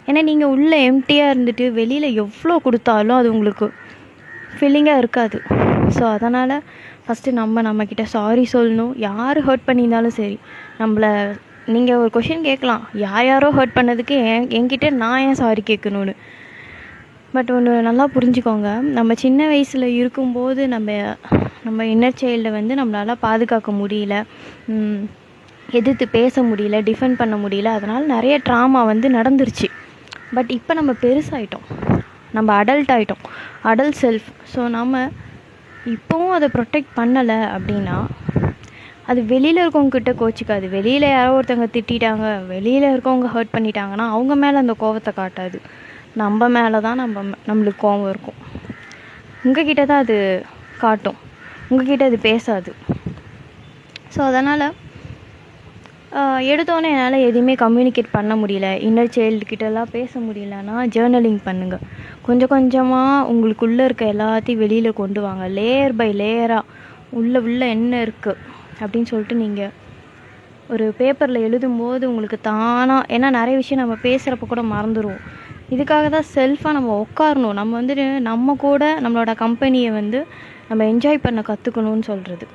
ஏன்னா நீங்கள் உள்ளே எம்டியாக இருந்துட்டு வெளியில் எவ்வளோ கொடுத்தாலும் அது உங்களுக்கு ஃபீலிங்காக இருக்காது. ஸோ அதனால் ஃபஸ்ட்டு நம்மக்கிட்ட சாரி சொல்லணும். யார் ஹர்ட் பண்ணியிருந்தாலும் சரி, நீங்கள் ஒரு கொஷின் கேட்கலாம், யாரோ ஹர்ட் பண்ணதுக்கு என்கிட்ட நான் ஏன் சாரி கேட்கணுன்னு. பட் ஒன்று நல்லா புரிஞ்சுக்கோங்க, நம்ம சின்ன வயசில் இருக்கும்போது நம்ம இன்னர் சைல்டை நம்மளால் பாதுகாக்க முடியல, எதிர்த்து பேச முடியல, டிஃபெண்ட் பண்ண முடியல. அதனால் நிறைய ட்ராமா நடந்துருச்சு. பட் இப்போ நம்ம பெருசாகிட்டோம், நம்ம அடல்ட் ஆகிட்டோம், அடல்ட் செல்ஃப். ஸோ நம்ம இப்போவும் அதை ப்ரொடெக்ட் பண்ணலை அப்படின்னா அது வெளியில் இருக்கவங்கக்கிட்ட கோச்சிக்காது. வெளியில் யாரோ ஒருத்தவங்க திட்டாங்க, வெளியில் இருக்கவங்க ஹர்ட் பண்ணிட்டாங்கன்னா அவங்க மேலே அந்த கோவத்தை காட்டாது, நம்ம மேலே தான் நம்மளுக்கு கோவம் இருக்கும். உங்ககிட்ட தான் அது காட்டும், உங்ககிட்ட அது பேசாது. ஸோ அதனால் எடுத்தோன்னே என்னால் எதுவுமே கம்யூனிகேட் பண்ண முடியல, இன்னர் சைல்டுக்கிட்டலாம் பேச முடியலன்னா ஜேர்னலிங் பண்ணுங்கள். கொஞ்சம் கொஞ்சமாக உங்களுக்குள்ளே இருக்க எல்லாத்தையும் வெளியில் கொண்டு வாங்க. லேயர் பை லேயராக உள்ளே என்ன இருக்குது அப்படின்னு சொல்லிட்டு நீங்கள் ஒரு பேப்பரில் எழுதும்போது உங்களுக்கு தானாக, ஏன்னா நிறைய விஷயம் நம்ம பேசுகிறப்ப கூட மறந்துடுவோம். இதுக்காக தான் செல்ஃபாக நம்ம உட்காரணும். நம்ம நம்ம கூட நம்மளோட கம்பெனியை நம்ம என்ஜாய் பண்ண கற்றுக்கணும்னு சொல்கிறது.